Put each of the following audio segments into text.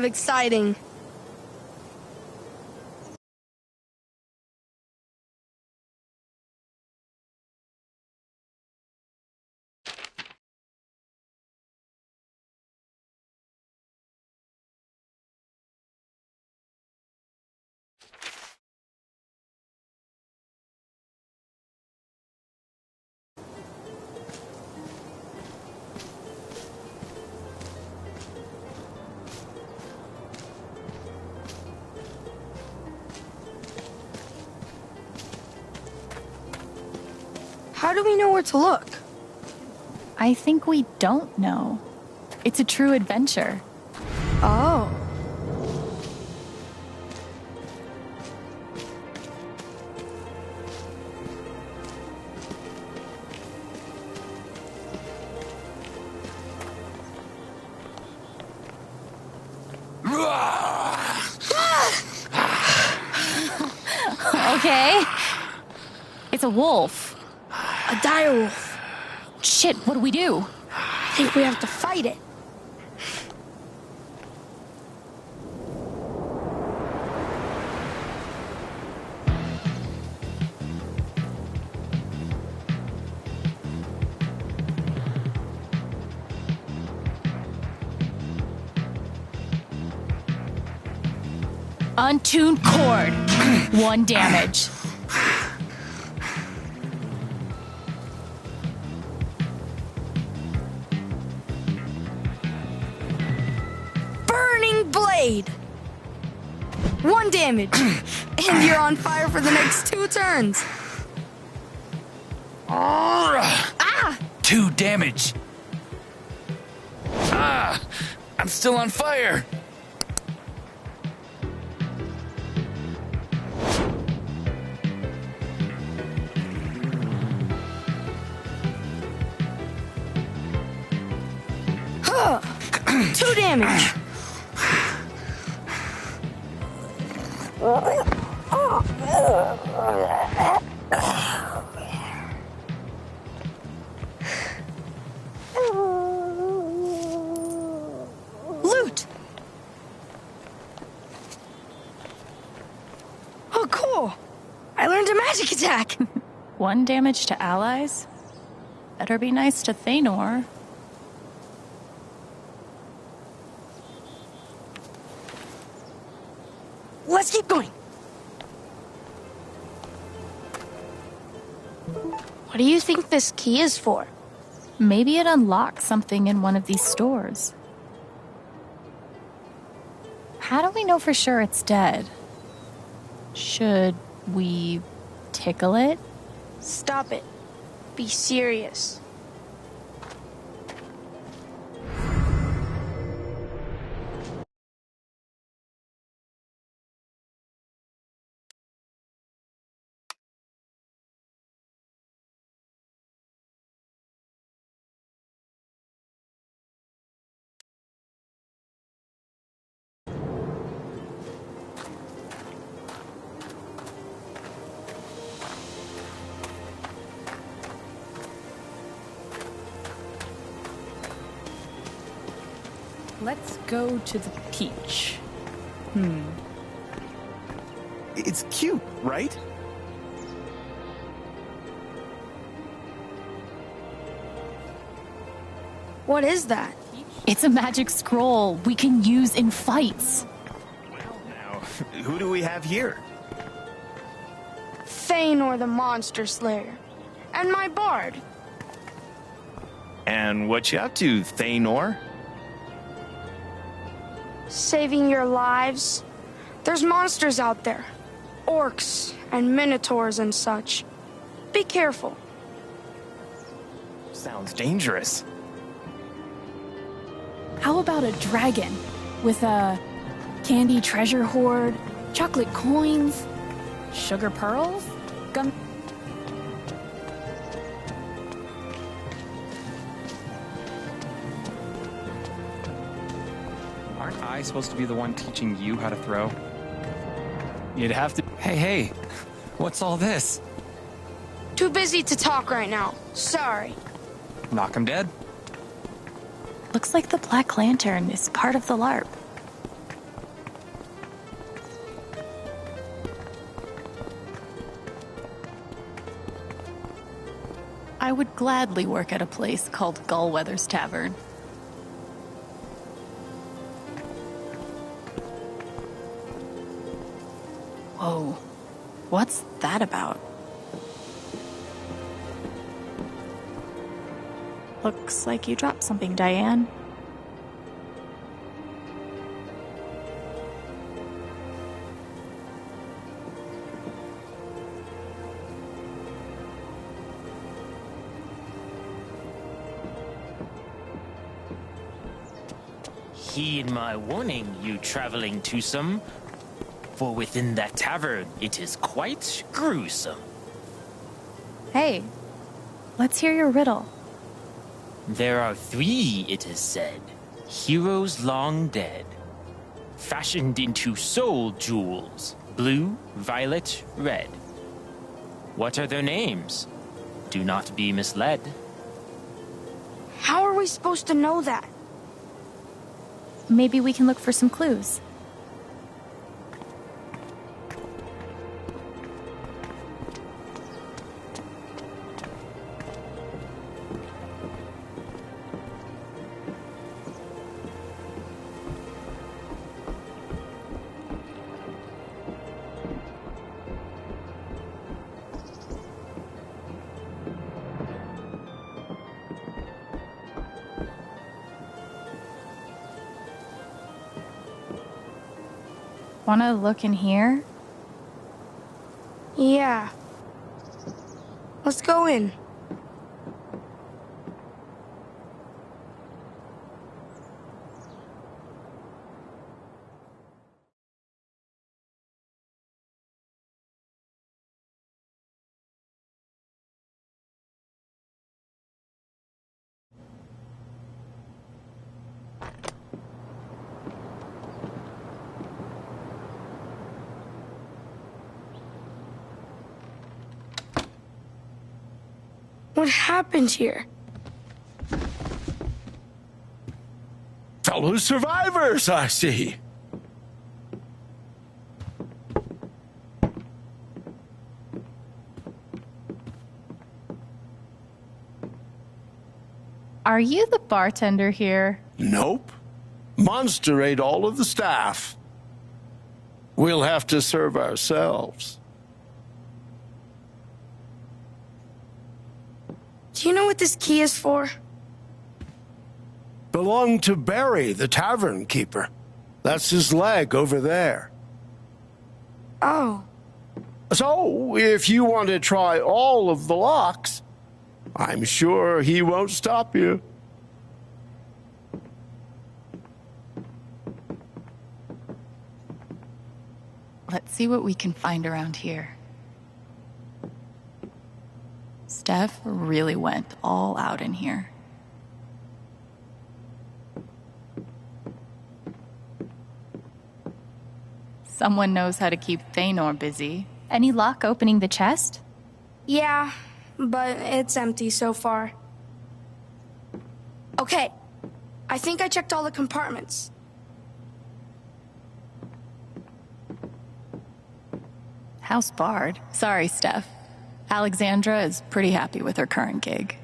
exciting. How do we know where to look? I think we don't know. It's a true adventure. Oh. Okay. It's a wolf. A direwolf. Shit, what do? I think we have to fight it. Untuned cord. 1 damage. Burning blade. 1 damage. And you're on fire for the next 2 turns. Ah! 2 damage. I'm still on fire. Huh. 2 damage. Loot. Oh, cool. I learned a magic attack. 1 damage to allies? Better be nice to Thanor. Let's keep going. What do you think this key is for? Maybe it unlocks something in one of these stores. How do we know for sure it's dead? Should we tickle it? Stop it. Be serious. Let's go to the peach. It's cute, right? What is that? It's a magic scroll we can use in fights. Well, now, who do we have here? Thanor the Monster Slayer. And my bard. And what you up to, Thanor? Saving your lives. There's monsters out there. Orcs and minotaurs and such. Be careful. Sounds dangerous. How about a dragon with a candy treasure hoard, chocolate coins, sugar pearls, gum? Aren't I supposed to be the one teaching you how to throw? You'd have to... Hey, what's all this? Too busy to talk right now. Sorry. Knock 'em dead? Looks like the Black Lantern is part of the LARP. I would gladly work at a place called Gullweather's Tavern. Whoa, what's that about? Looks like you dropped something, Diane. Heed my warning, you traveling twosome, for within that tavern it is quite gruesome. Hey, let's hear your riddle. There are three, it is said, heroes long dead, fashioned into soul jewels, blue, violet, red. What are their names? Do not be misled. How are we supposed to know that? Maybe we can look for some clues. Wanna look in here? Yeah. Let's go in. What happened here? Fellow survivors, I see. Are you the bartender here? Nope. Monster ate all of the staff. We'll have to serve ourselves. Do you know what this key is for? Belonged to Barry, the tavern keeper. That's his leg over there. Oh. So, if you want to try all of the locks, I'm sure he won't stop you. Let's see what we can find around here. Steph really went all out in here. Someone knows how to keep Thanor busy. Any luck opening the chest? Yeah, but it's empty so far. Okay. I think I checked all the compartments. House barred. Sorry, Steph. Alexandra is pretty happy with her current gig.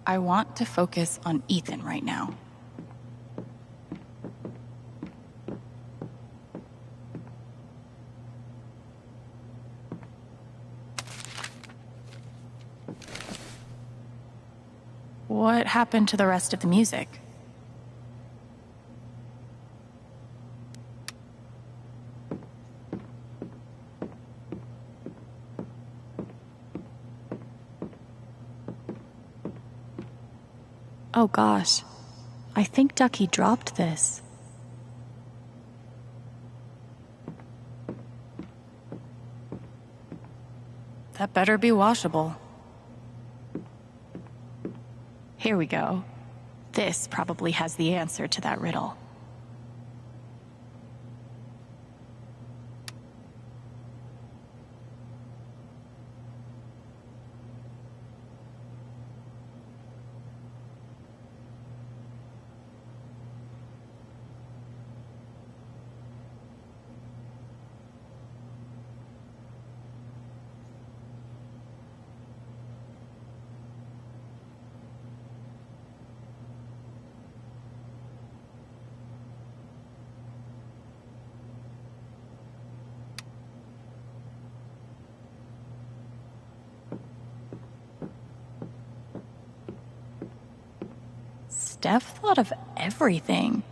I want to focus on Ethan right now. What happened to the rest of the music? Oh gosh, I think Ducky dropped this. That better be washable. Here we go. This probably has the answer to that riddle. Steph thought of everything.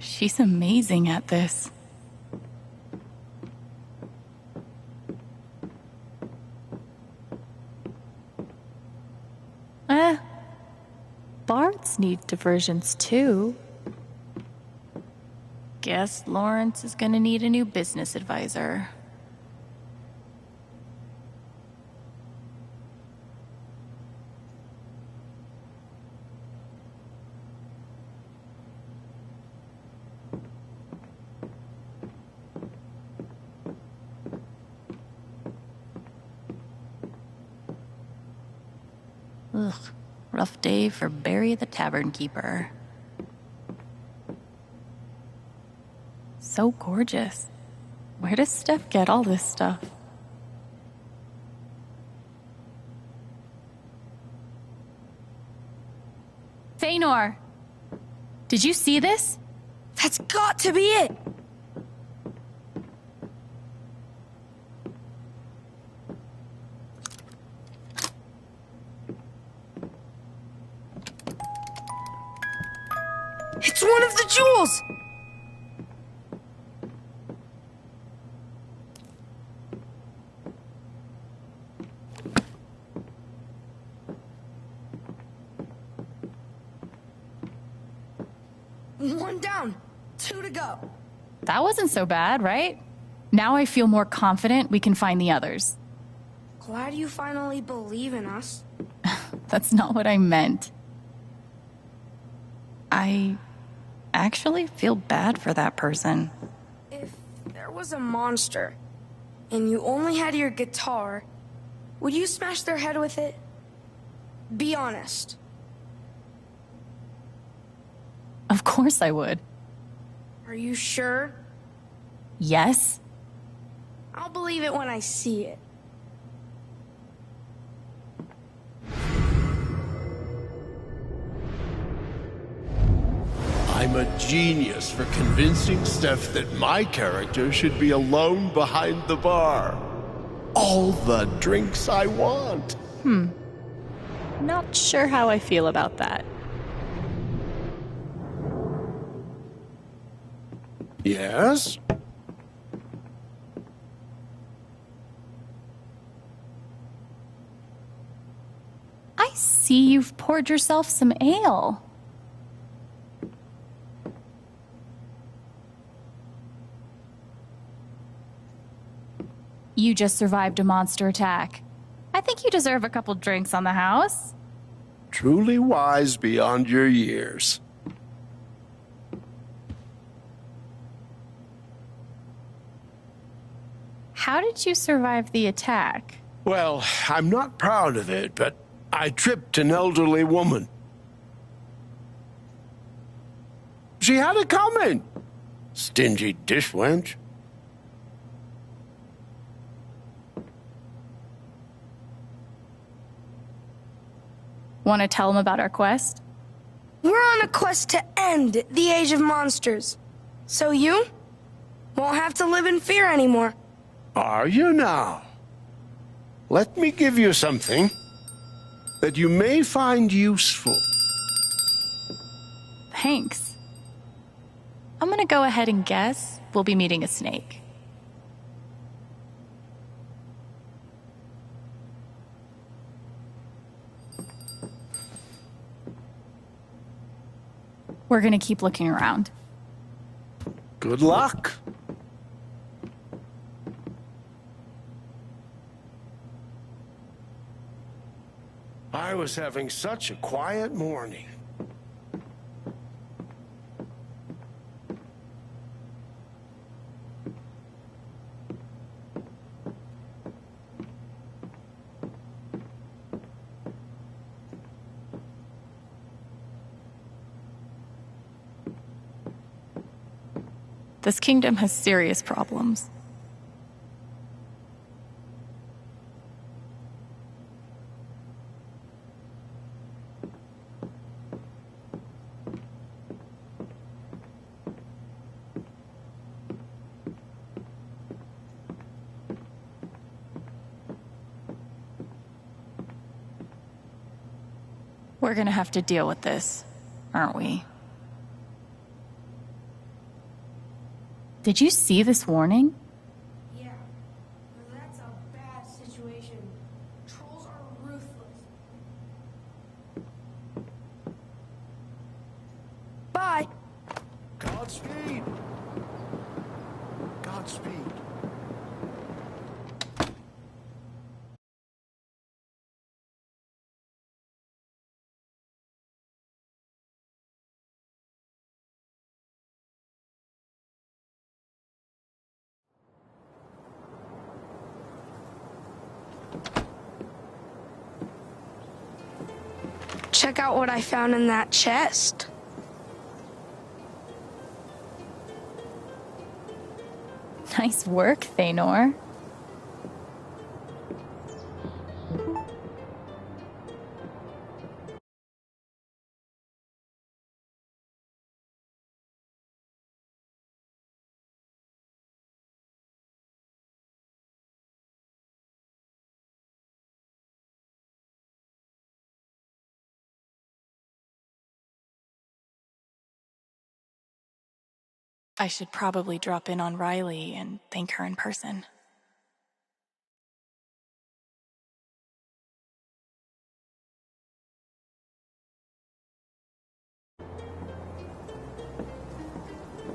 She's amazing at this. Bards need diversions too. Guess Lawrence is gonna need a new business advisor. Ugh, rough day for Barry the Tavern Keeper. So gorgeous. Where does Steph get all this stuff? Thanor! Did you see this? That's got to be it! It's one of the jewels! One down, 2 to go. That wasn't so bad, right? Now I feel more confident we can find the others. Glad you finally believe in us. That's not what I meant. I actually feel bad for that person. If there was a monster, and you only had your guitar, would you smash their head with it? Be honest. Of course I would. Are you sure? Yes? I'll believe it when I see it. I'm a genius for convincing Steph that my character should be alone behind the bar. All the drinks I want. Not sure how I feel about that. Yes? I see you've poured yourself some ale. You just survived a monster attack. I think you deserve a couple drinks on the house. Truly wise beyond your years. How did you survive the attack? Well, I'm not proud of it, but I tripped an elderly woman. She had it coming. Stingy dish wench. Want to tell him about our quest? We're on a quest to end the Age of Monsters. So you won't have to live in fear anymore. Are you now? Let me give you something that you may find useful. Thanks. I'm gonna go ahead and guess we'll be meeting a snake. We're gonna keep looking around. Good luck. was having such a quiet morning. This kingdom has serious problems. We're gonna have to deal with this, aren't we? Did you see this warning? Yeah, that's a bad situation. Trolls are ruthless. Bye. Godspeed. Godspeed. Check out what I found in that chest. Nice work, Thanor. I should probably drop in on Riley and thank her in person.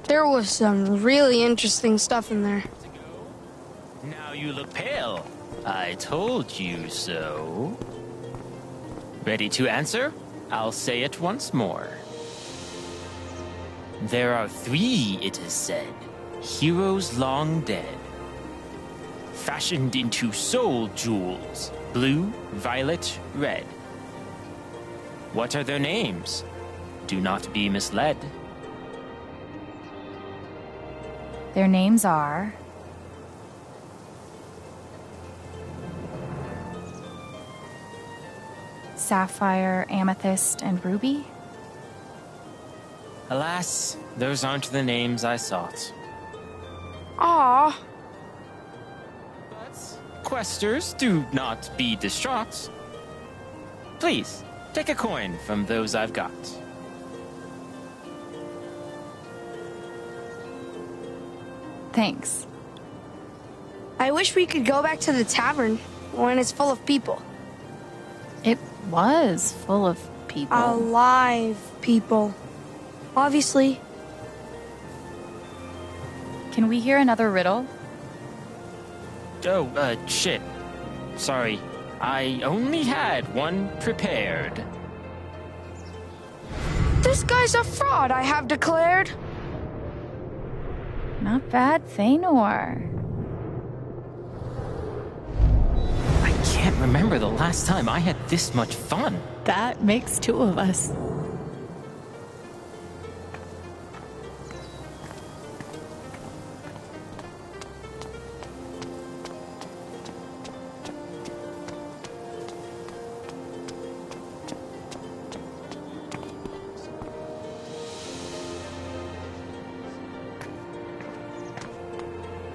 There was some really interesting stuff in there. Now you look pale. I told you so. Ready to answer? I'll say it once more. There are 3, it is said, heroes long dead, fashioned into soul jewels, blue, violet, red. What are their names? Do not be misled. Their names are... Sapphire, Amethyst, and Ruby? Alas, those aren't the names I sought. Aw, But, questers, do not be distraught. Please, take a coin from those I've got. Thanks. I wish we could go back to the tavern when it's full of people. It was full of people. Alive people. Obviously. Can we hear another riddle? Oh, shit. Sorry. I only had one prepared. This guy's a fraud, I have declared. Not bad, Thanor. I can't remember the last time I had this much fun. That makes 2 of us.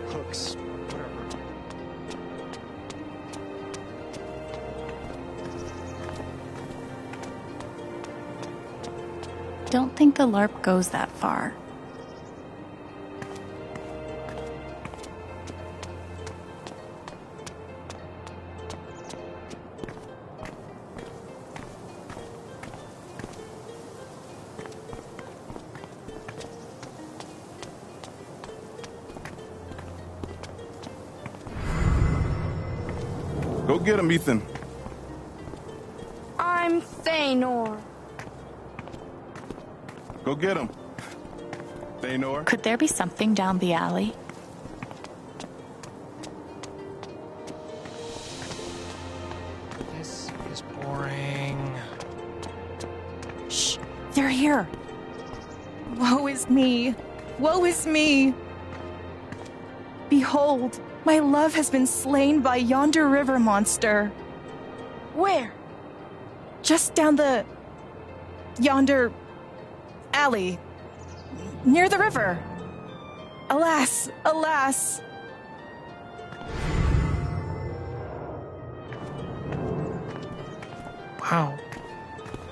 Hooks, whatever. Don't think the LARP goes that far. Go get him, Ethan. I'm Thaynor. Go get him. Thaynor? Could there be something down the alley? This is boring. Shh, they're here. Woe is me. Woe is me. Behold, my love has been slain by yonder river monster. Where? Just down yonder alley. Near the river. Alas, alas. Wow.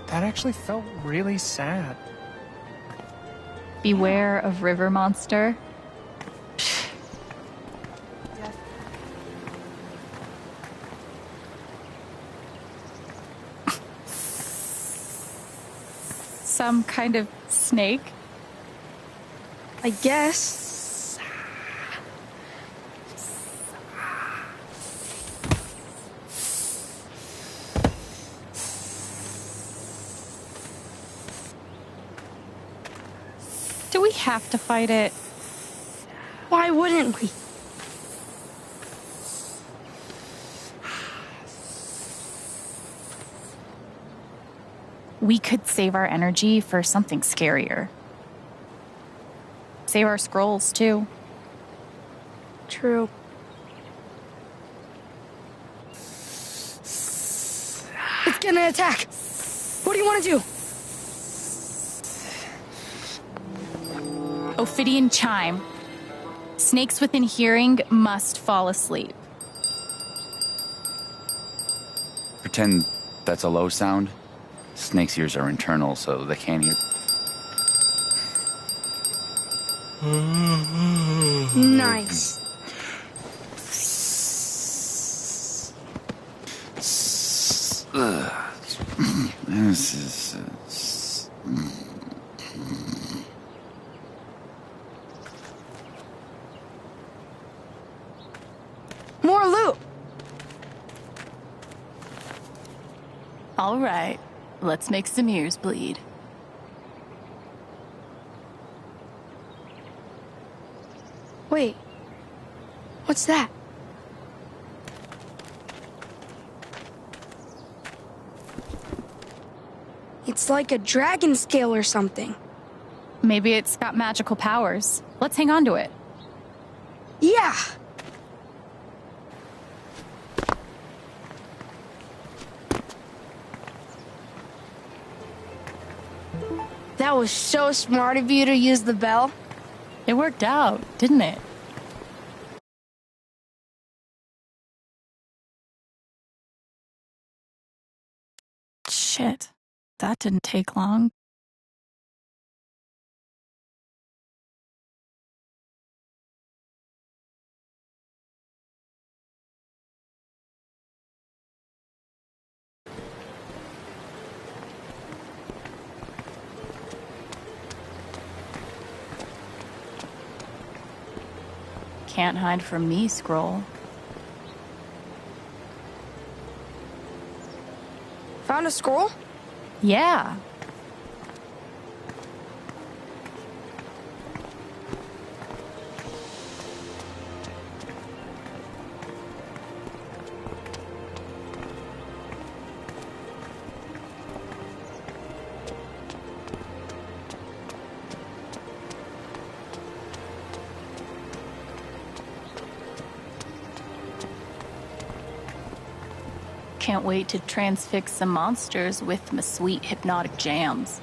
That actually felt really sad. Beware of river monster. Some kind of snake? I guess. Do we have to fight it? Why wouldn't we? We could save our energy for something scarier. Save our scrolls, too. True. It's gonna attack. What do you want to do? Ophidian chime. Snakes within hearing must fall asleep. Pretend that's a low sound. Snake's ears are internal, so they can't hear. Nice. This is. More loot. All right, let's make some ears bleed. Wait. What's that? It's like a dragon scale or something. Maybe it's got magical powers. Let's hang on to it. Yeah. That was so smart of you to use the bell. It worked out, didn't it? Shit, that didn't take long. Can't hide from me, scroll. Found a scroll? Yeah. Can't wait to transfix some monsters with my sweet hypnotic jams.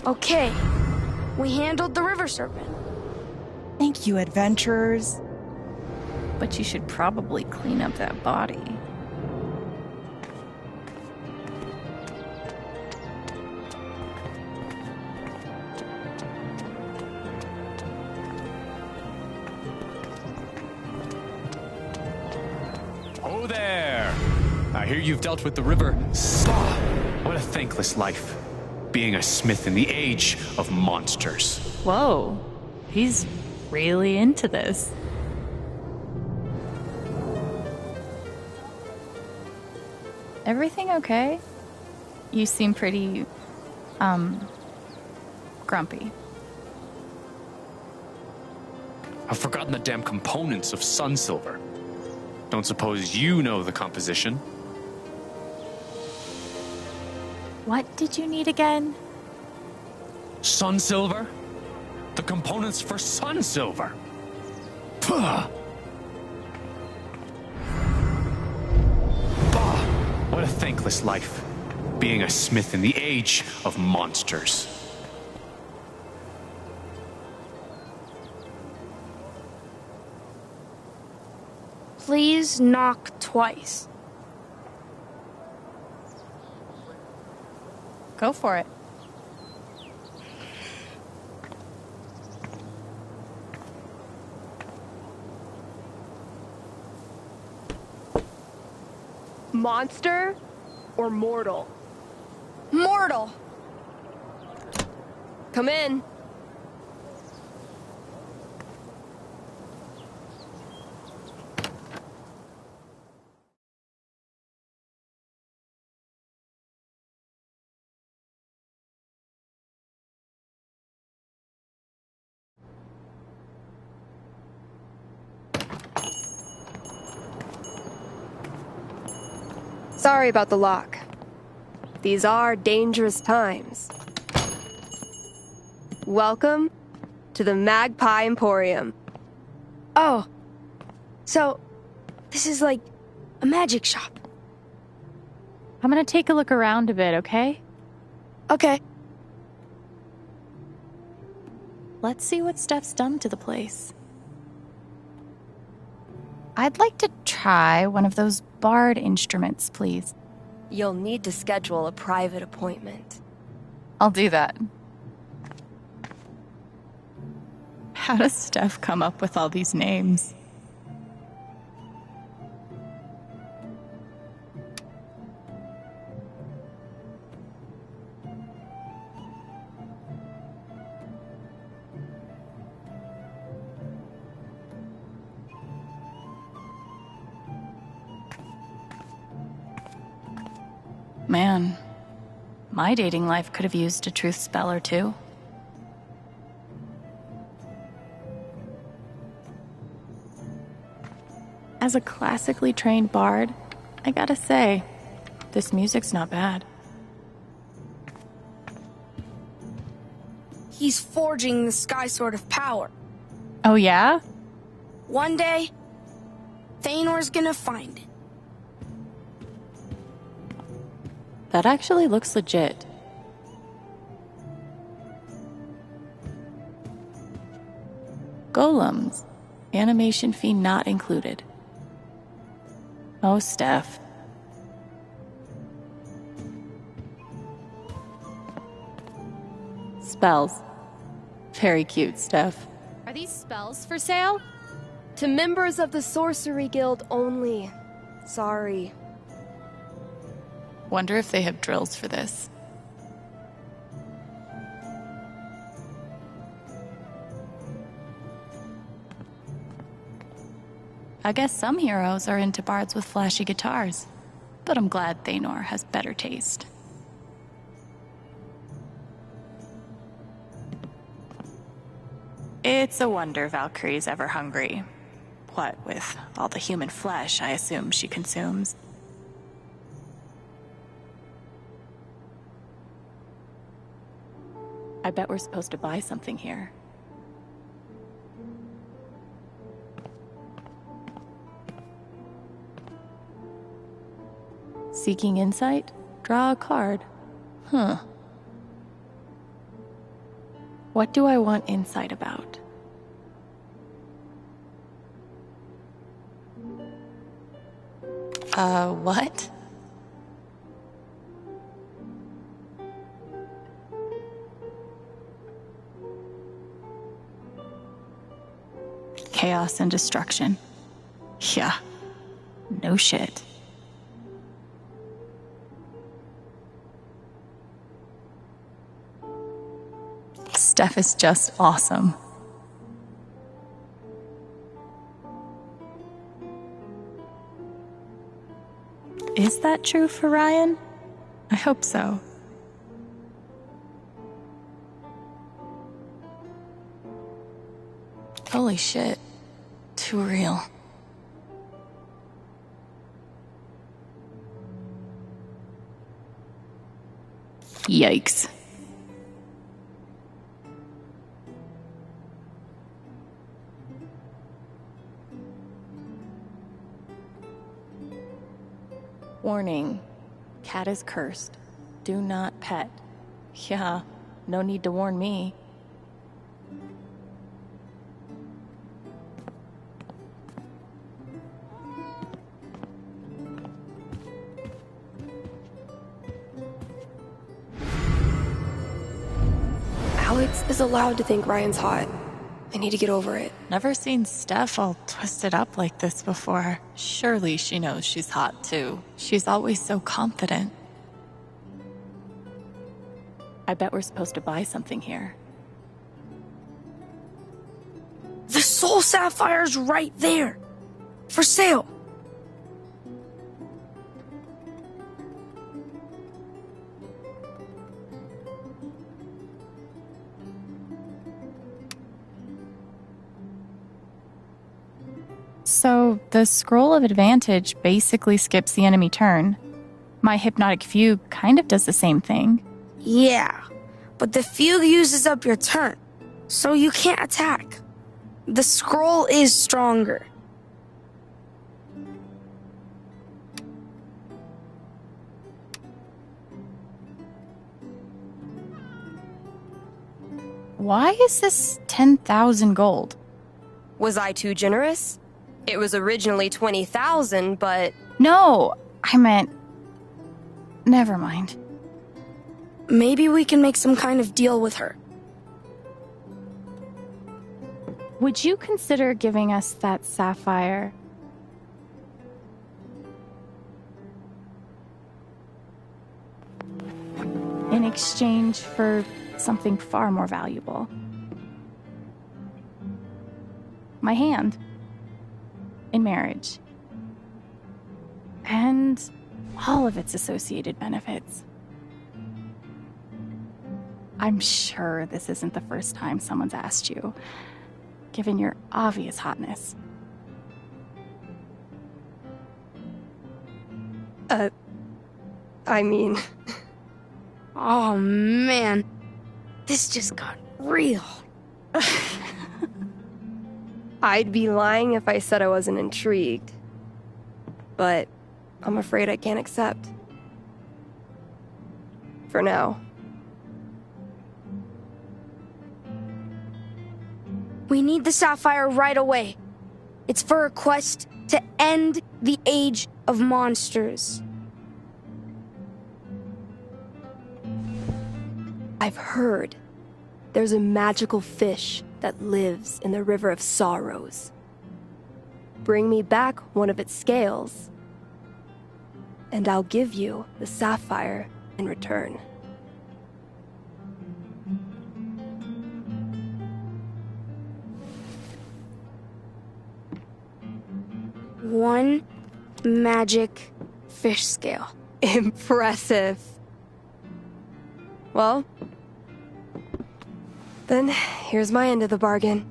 Okay. We handled the river serpent. Thank you, adventurers. But you should probably clean up that body. Hello there! I hear you've dealt with the river. What a thankless life. Being a smith in the age of monsters. Whoa, he's really into this. Everything okay? You seem pretty, grumpy. I've forgotten the damn components of sun silver. Don't suppose you know the composition? What did you need again? Sun silver? The components for sun silver. Bah! What a thankless life. Being a smith in the age of monsters. Please knock twice. Go for it. Monster or mortal? Mortal! Come in. Sorry about the lock. These are dangerous times. Welcome to the Magpie Emporium. Oh. So, this is like a magic shop. I'm gonna take a look around a bit, okay? Okay. Let's see what Steph's done to the place. I'd like to try one of those bard instruments, please. You'll need to schedule a private appointment. I'll do that. How does Steph come up with all these names? Man, my dating life could have used a truth spell or two. As a classically trained bard, I gotta say, this music's not bad. He's forging the Sky Sword of Power. Oh yeah? One day, Thanor's gonna find it. That actually looks legit. Golems. Animation fee not included. Oh, Steph. Spells. Very cute, Steph. Are these spells for sale? To members of the Sorcery Guild only. Sorry. Wonder if they have drills for this. I guess some heroes are into bards with flashy guitars, but I'm glad Thanor has better taste. It's a wonder Valkyrie's ever hungry. What with all the human flesh I assume she consumes. I bet we're supposed to buy something here. Seeking insight? Draw a card. Huh. What do I want insight about? What? Chaos and destruction. Yeah. No shit. Steph is just awesome. Is that true for Ryan? I hope so. Holy shit. Too real. Yikes. Warning. Cat is cursed. Do not pet. Yeah, no need to warn me. Alex is allowed to think Ryan's hot. I need to get over it. Never seen Steph all twisted up like this before. Surely she knows she's hot too. She's always so confident. I bet we're supposed to buy something here. The soul sapphire's right there. For sale. So, the Scroll of Advantage basically skips the enemy turn. My Hypnotic Fugue kind of does the same thing. Yeah, but the fugue uses up your turn, so you can't attack. The scroll is stronger. Why is this 10,000 gold? Was I too generous? It was originally 20,000, but No, I meant... Never mind. Maybe we can make some kind of deal with her. Would you consider giving us that sapphire? In exchange for something far more valuable. My hand. In marriage. And all of its associated benefits. I'm sure this isn't the first time someone's asked you, given your obvious hotness. I mean... Oh man, this just got real. I'd be lying if I said I wasn't intrigued. But I'm afraid I can't accept. For now. We need the sapphire right away. It's for a quest to end the age of monsters. I've heard there's a magical fish that lives in the River of Sorrows. Bring me back one of its scales, and I'll give you the sapphire in return. One magic fish scale. Impressive. Well, then here's my end of the bargain.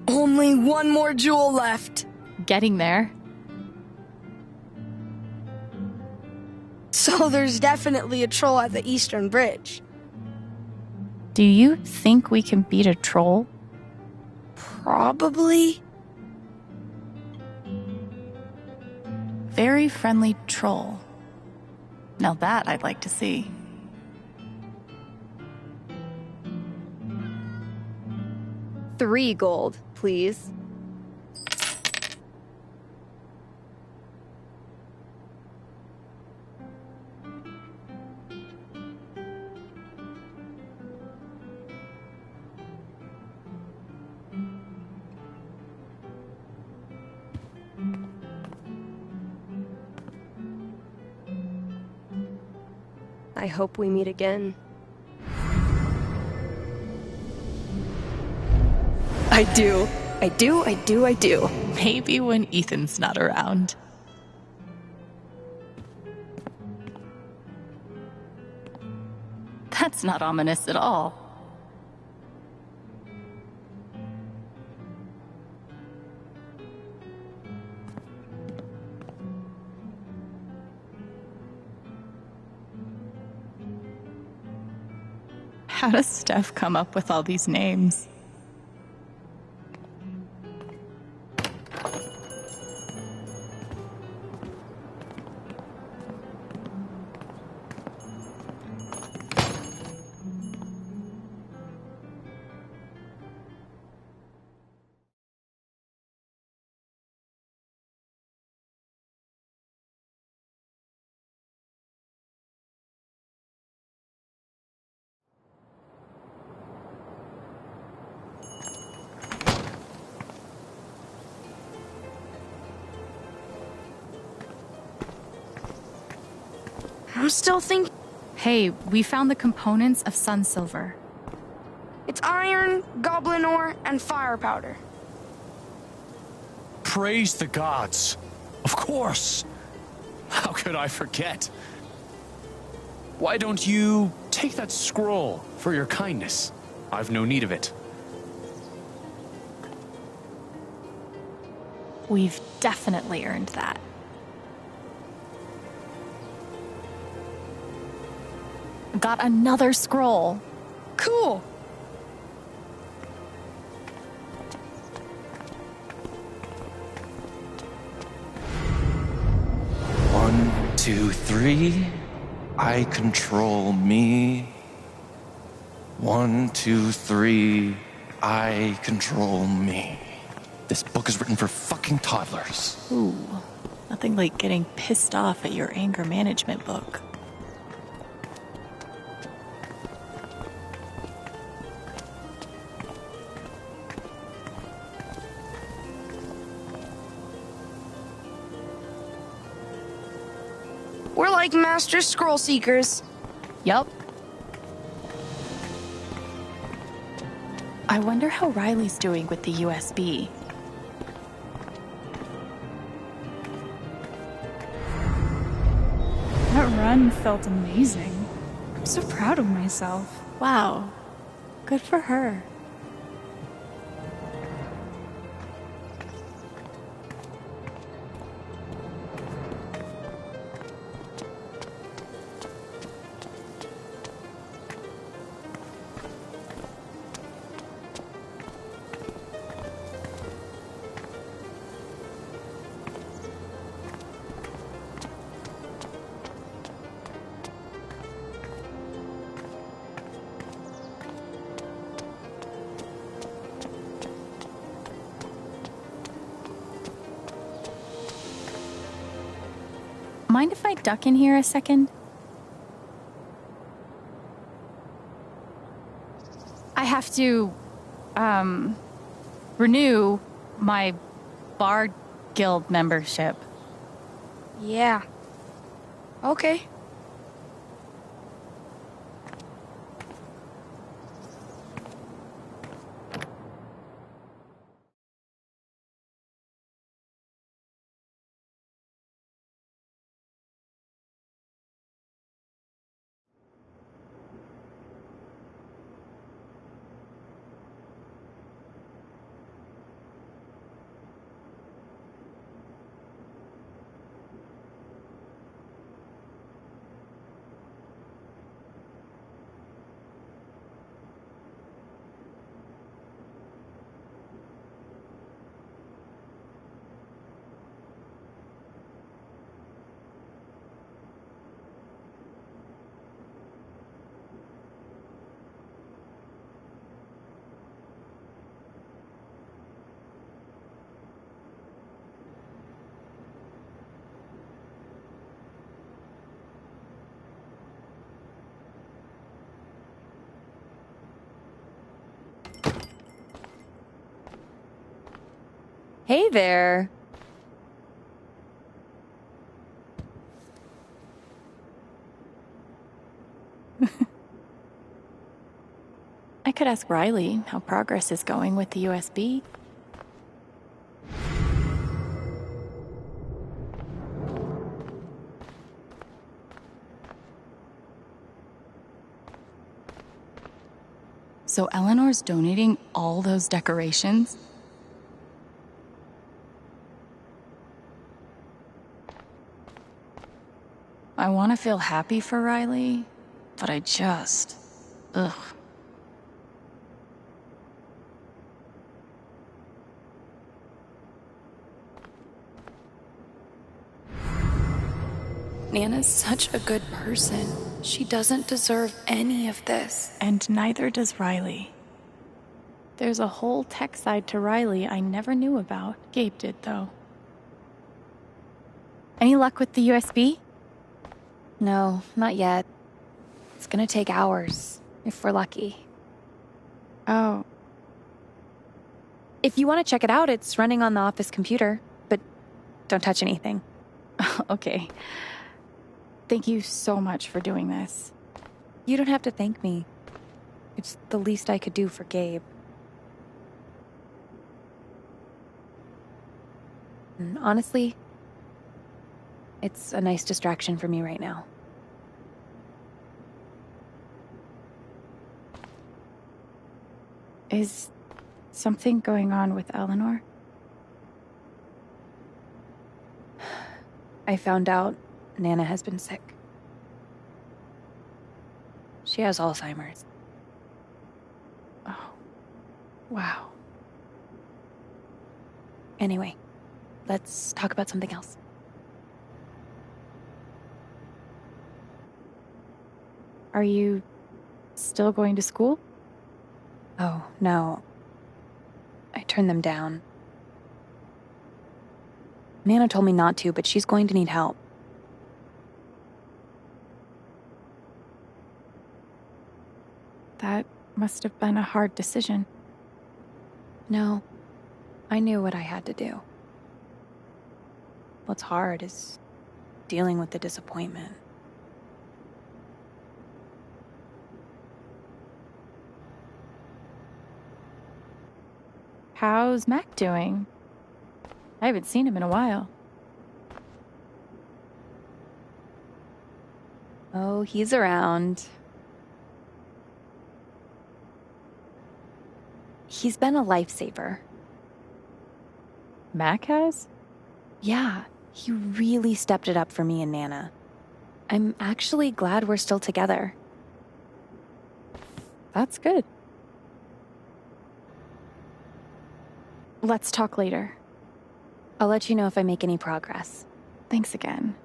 Only one more jewel left. Getting there. So there's definitely a troll at the Eastern Bridge. Do you think we can beat a troll? Probably. Very friendly troll. Now that I'd like to see. $3 gold, please. I hope we meet again. I do. I do, I do, I do. Maybe when Ethan's not around. That's not ominous at all. How does Steph come up with all these names? I'm still thinking. Hey, we found the components of sun silver. It's iron, goblin ore, and fire powder. Praise the gods. Of course. How could I forget? Why don't you take that scroll for your kindness? I've no need of it. We've definitely earned that. Got another scroll. Cool. One, two, three. I control me. 1, 2, 3. I control me. This book is written for fucking toddlers. Ooh, nothing like getting pissed off at your anger management book. We're like master scroll seekers. Yup. I wonder how Riley's doing with the USB. That run felt amazing. I'm so proud of myself. Wow, good for her. Mind if I duck in here a second? I have to, renew my Bard Guild membership. Yeah. Okay. Hey there. could ask Riley how progress is going with the USB. So Eleanor's donating all those decorations? I want to feel happy for Riley, but I just... ugh. Nana's such a good person. She doesn't deserve any of this. And neither does Riley. There's a whole tech side to Riley I never knew about. Gabe did, though. Any luck with the USB? No, not yet. It's gonna take hours, if we're lucky. Oh. If you want to check it out, it's running on the office computer, but don't touch anything. Okay. Thank you so much for doing this. You don't have to thank me. It's the least I could do for Gabe. And honestly, it's a nice distraction for me right now. Is something going on with Eleanor? I found out Nana has been sick. She has Alzheimer's. Oh, wow. Anyway, let's talk about something else. Are you still going to school? Oh, no. I turned them down. Nana told me not to, but she's going to need help. That must have been a hard decision. No, I knew what I had to do. What's hard is dealing with the disappointment. How's Mac doing? I haven't seen him in a while. Oh, he's around. He's been a lifesaver. Mac has? Yeah, he really stepped it up for me and Nana. I'm actually glad we're still together. That's good. Let's talk later. I'll let you know if I make any progress. Thanks again.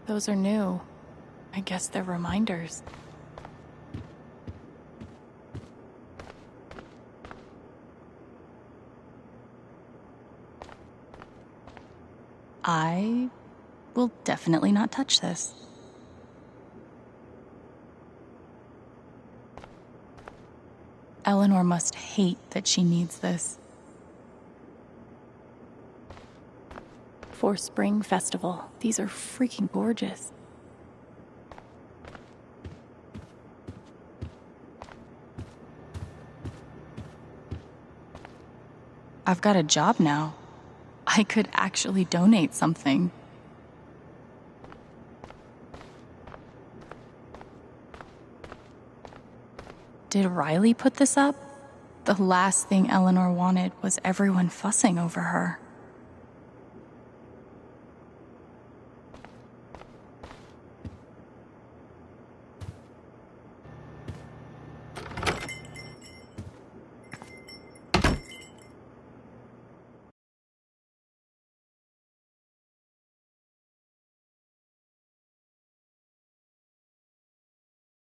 Those are new. I guess they're reminders. I will definitely not touch this. Eleanor must hate that she needs this. For Spring Festival, these are freaking gorgeous. I've got a job now. I could actually donate something. Did Riley put this up? The last thing Eleanor wanted was everyone fussing over her.